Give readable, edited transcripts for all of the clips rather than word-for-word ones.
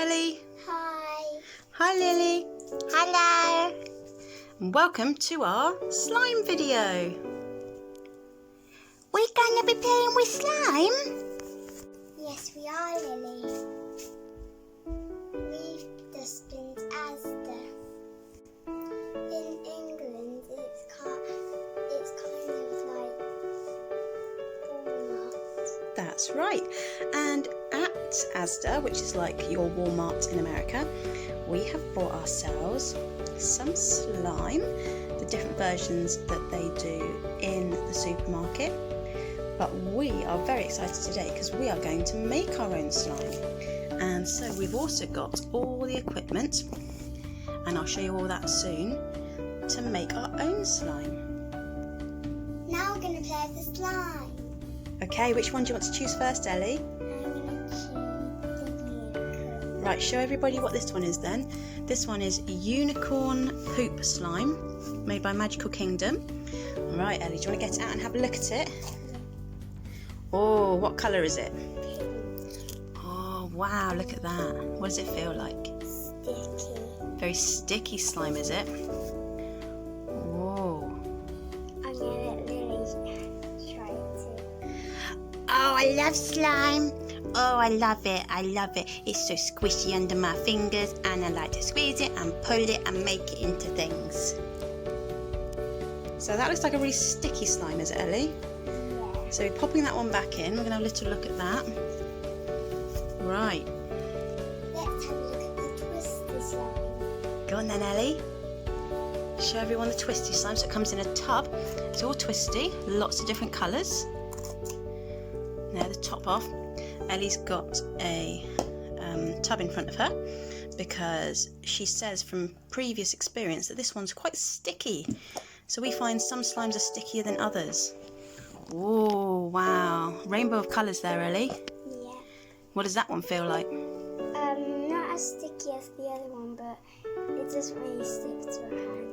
Ellie. Hi. Hi Lily. Hello. And welcome to our slime video. We're going to be playing with slime? Yes, we are, Lily. We've just been to Asda. In England, it's kind of like Walmart. That's right. And at Asda, which is like your Walmart in America, we have bought ourselves some slime, the different versions that they do in the supermarket. But we are very excited today because we are going to make our own slime. And so we've also got all the equipment, and I'll show you all that soon, to make our own slime. Now we're going to play with the slime. Okay, which one do you want to choose first, Ellie? I'm going to choose the unicorn. Right, show everybody what this one is then. This one is Unicorn Poop Slime, made by Magical Kingdom. Right, Ellie, do you want to get it out and have a look at it? Oh, what colour is it? Oh, wow, look at that. What does it feel like? Sticky. Very sticky slime, is it? Whoa. I'm going to let Lily try it too. Oh, I love slime. Oh, I love it. I love it. It's so squishy under my fingers, and I like to squeeze it and pull it and make it into things. So that looks like a really sticky slime, is it, Ellie? Yeah. So we're popping that one back in. We're going to have a little look at that. Right. Let's have a look at the twisty slime. Go on then, Ellie. Show everyone the twisty slime. So it comes in a tub. It's all twisty. Lots of different colours. Now the top off. Ellie's got a tub in front of her because she says from previous experience that this one's quite sticky. So we find some slimes are stickier than others. Oh, wow. Rainbow of colours there, Ellie. Yeah. What does that one feel like? Not as sticky as the other one, but it doesn't really stick to your hand.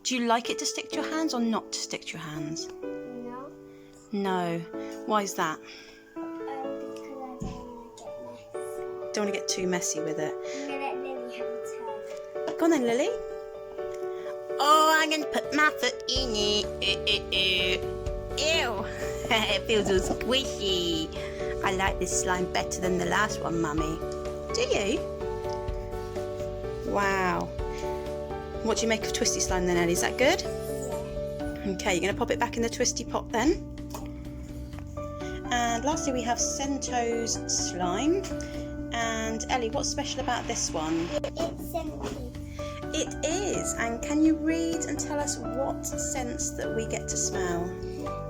Do you like it to stick to your hands or not to stick to your hands? No. No. Why is that? Because I don't want to get messy. Don't want to get too messy with it. I'm going to let Lily have a turn. Go on then, Lily. Oh, I'm going to put my foot in it. Ew. It feels all squishy. I like this slime better than the last one, Mummy. Do you? Wow. What do you make of twisty slime then, Ellie? Is that good? Yeah. Okay, you're going to pop it back in the twisty pot then. And lastly we have Sento's slime. And Ellie, what's special about this one? It's scented. It is. And can you read and tell us what scents that we get to smell?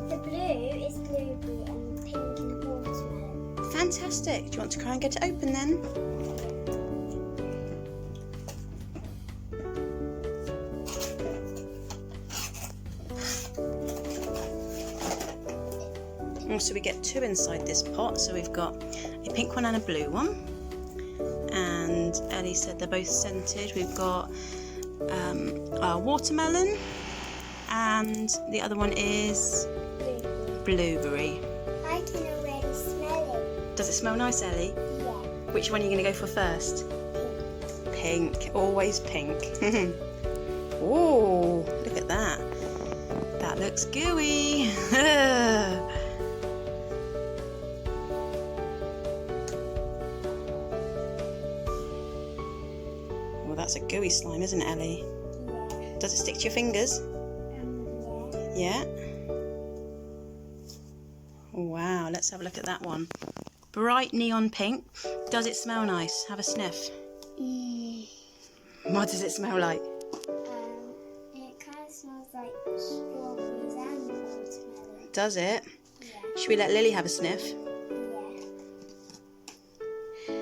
The blue is blueberry and pink and watermelon. Fantastic. Do you want to try and get it open then? Also we get two inside this pot, so we've got a pink one and a blue one, and Ellie said they're both scented. We've got a watermelon, and the other one is blueberry. I can already smell it. Does it smell nice, Ellie? Yeah. Which one are you going to go for first? Pink. Pink, always pink. Oh, look at that. That looks gooey. Well, that's a gooey slime, isn't it, Ellie? Yeah. Does it stick to your fingers? Yeah. Yeah. Wow, let's have a look at that one. Bright neon pink. Does it smell nice? Have a sniff. What does it smell like? It kind of smells like strawberries and watermelon. Does it? Yeah. Should we let Lily have a sniff? Yeah.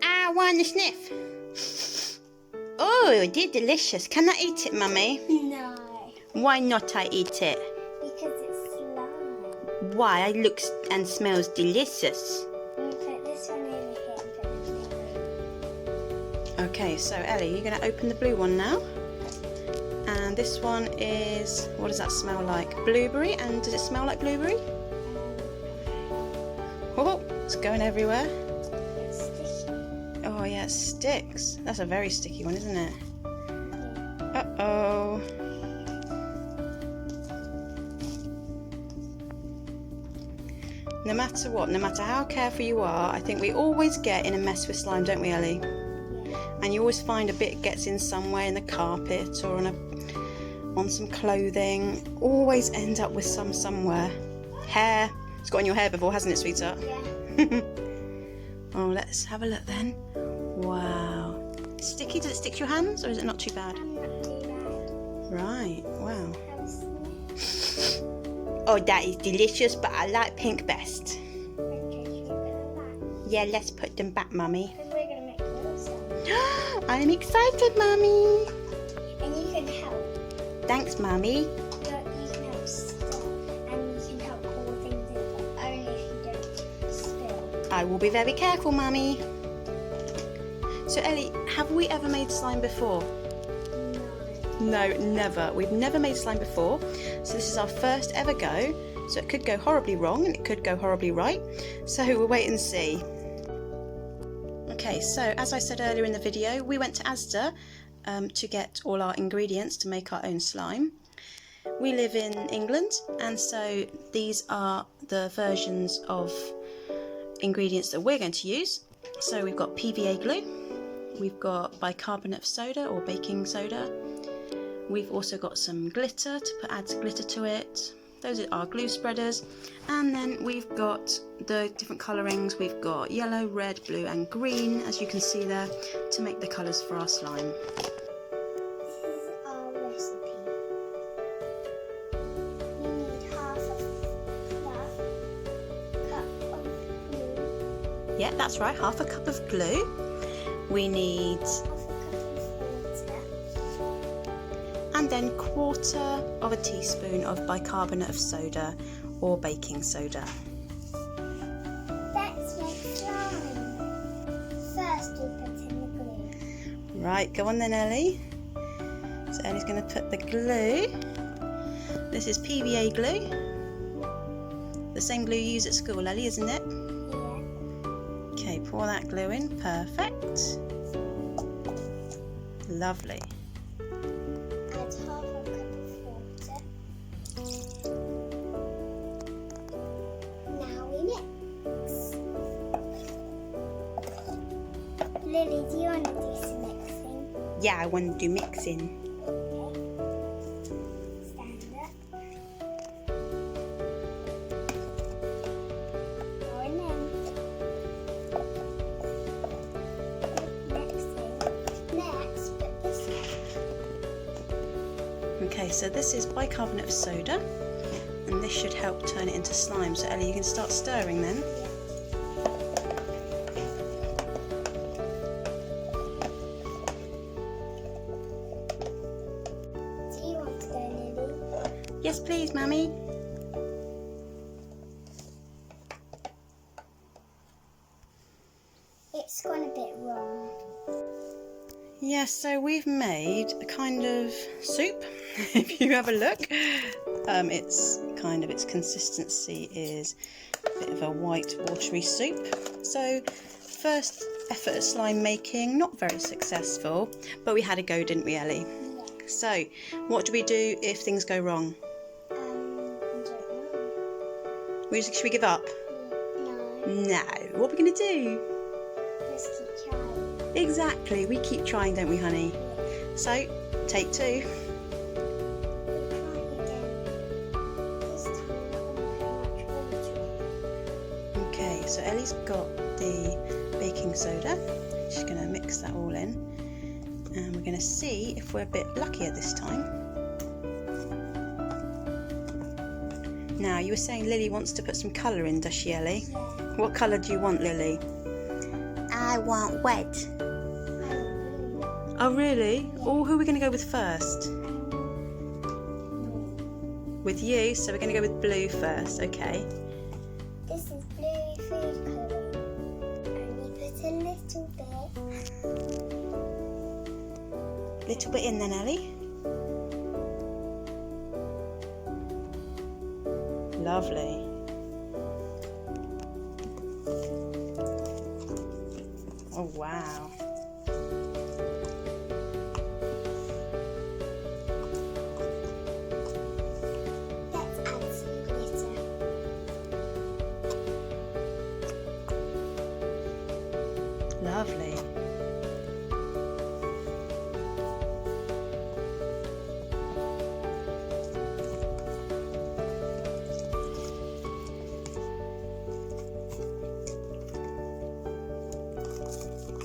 I want a sniff. Oh, they're delicious. Can I eat it, Mummy? No. Why not I eat it? Because it's slime. Why? It looks and smells delicious. I'm going to put this one over here and put this one. Okay, so Ellie, you're going to open the blue one now. And this one is, what does that smell like? Blueberry. And does it smell like blueberry? Oh, it's going everywhere. It's sticky. Oh yeah, it sticks. That's a very sticky one, isn't it? Yeah. Uh-oh. No matter what, no matter how careful you are, I think we always get in a mess with slime, don't we, Ellie? Yeah. And you always find a bit gets in somewhere in the carpet or on some clothing. Always end up with some somewhere. Hair. It's got on your hair before, hasn't it, sweetheart? Yeah. Oh, let's have a look then. Wow. Sticky? Does it stick to your hands or is it not too bad? Not too bad. Right. Wow. Have a sniff. Oh, that is delicious, but I like pink best. Okay, should we put them back? Yeah, let's put them back, Mummy. Because we're going to make little sounds. I'm excited, Mummy. And you can help. Thanks, Mummy. You can help stop. And you can help hold things in, but only if you don't spill. I will be very careful, Mummy. So, Ellie, have we ever made slime before? No. No, never. We've never made slime before. So this is our first ever go. So it could go horribly wrong and it could go horribly right. So we'll wait and see. Okay, so as I said earlier in the video, we went to Asda to get all our ingredients to make our own slime. We live in England, and so these are the versions of ingredients that we're going to use. So we've got PVA glue, we've got bicarbonate of soda or baking soda, we've also got some glitter to add glitter to it. Those are our glue spreaders, and then we've got the different colourings. We've got yellow, red, blue and green, as you can see there, to make the colours for our slime. This is our recipe. We need half a cup of glue, Yeah, that's right, half a cup of glue. We need, half a cup of water, and then 1/4 of a teaspoon of bicarbonate of soda or baking soda. let's make slime. First we put in the glue. Right, go on then, Ellie. So Ellie's going to put the glue. This is PVA glue. The same glue you use at school, Ellie, isn't it? Yeah. Okay, pour that glue in. Perfect. Lovely. Add half a cup of water. Now we mix. Lily, do you want to do some mixing? Yeah, I want to do mixing. Okay. Stand up. Going in. Mixing. Next, put this Okay, so this is bicarbonate of soda, and this should help turn it into slime. So Ellie, you can start stirring then. Do you want to go, Lily? Yes, please, Mummy. It's gone a bit wrong. Yes, so we've made a kind of soup. If you have a look, its consistency is a bit of a white watery soup. So first effort at slime making, not very successful, but we had a go, didn't we, Ellie? Yeah. So what do we do if things go wrong? I don't know. Should we give up? No. No. What are we going to do? Just keep trying. Exactly, we keep trying, don't we, honey? So, take 2. We'll try again. This time we're not going to put much water. Okay, so Ellie's got the baking soda. She's going to mix that all in. And we're going to see if we're a bit luckier this time. Now, you were saying Lily wants to put some colour in, does she, Ellie? Yeah. What colour do you want, Lily? I want red. Oh, really? Oh, who are we going to go with first? With you, so we're going to go with blue first, okay. This is blue food colouring. Only put a little bit. Little bit in then, Ellie. Lovely. Oh wow. Let's add some glitter. Lovely.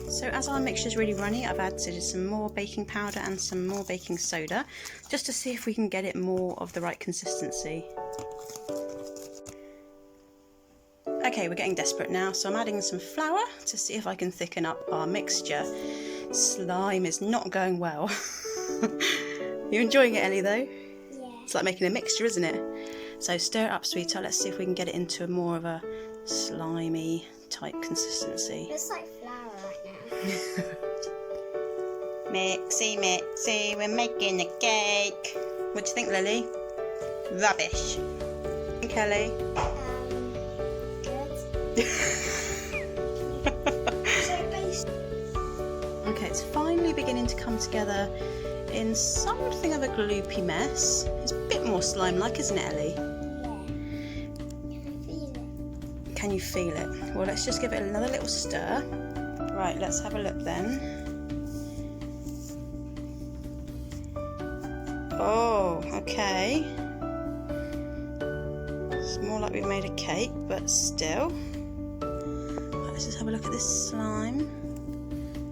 So as our mixture is really runny, I've added some more baking powder and some more baking soda, just to see if we can get it more of the right consistency. Okay, we're getting desperate now, so I'm adding some flour to see if I can thicken up our mixture. Slime is not going well. You're enjoying it, Ellie, though? Yeah. It's like making a mixture, isn't it? So stir it up, sweetheart. Let's see if we can get it into more of a slimy type consistency. It's like flour right now. Mixy, mixy, we're making a cake. What do you think, Lily? Rubbish. Kelly? Good. Okay, it's finally beginning to come together in something of a gloopy mess. It's a bit more slime-like, isn't it, Ellie? Yeah. Can you feel it? Well, let's just give it another little stir. Right, let's have a look then. Oh, okay. It's more like we've made a cake, but still. Right, let's just have a look at this slime.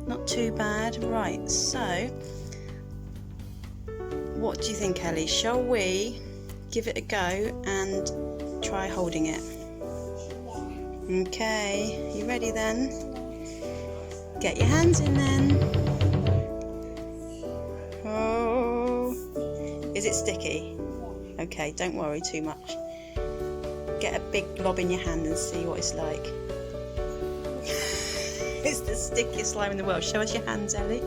Not too bad. Right, so what do you think, Ellie? Shall we give it a go and try holding it? Yeah. Okay, you ready then? Get your hands in then. Oh, is it sticky? Okay, don't worry too much. Get a big blob in your hand and see what it's like. It's the stickiest slime in the world. Show us your hands, Ellie.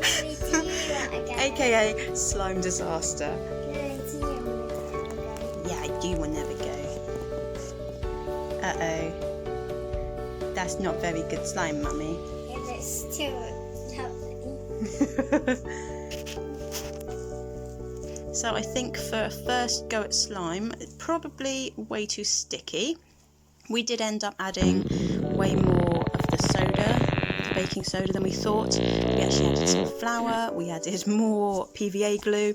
Maybe do you want to go? AKA slime disaster. No, do you want to go? Yeah, I do want to have a go. Uh-oh. That's not very good slime, Mummy. Yeah, but it's still lovely. So I think for a first go at slime, it's probably way too sticky. We did end up adding way more of the soda, the baking soda, than we thought. We actually added some flour, we added more PVA glue.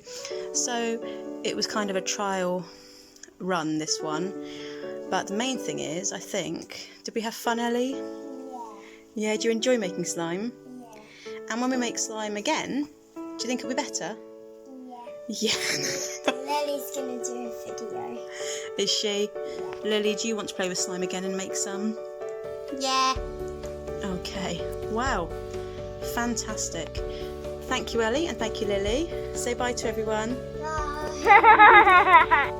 So it was kind of a trial run, this one. But the main thing is, I think, did we have fun, Ellie? Yeah. Yeah, do you enjoy making slime? Yeah. And when we make slime again, do you think it'll be better? Yeah. Yeah. Lily's gonna do a video. Is she? Lily, do you want to play with slime again and make some? Yeah. Okay. Wow. Fantastic. Thank you, Ellie, and thank you, Lily. Say bye to everyone. Bye.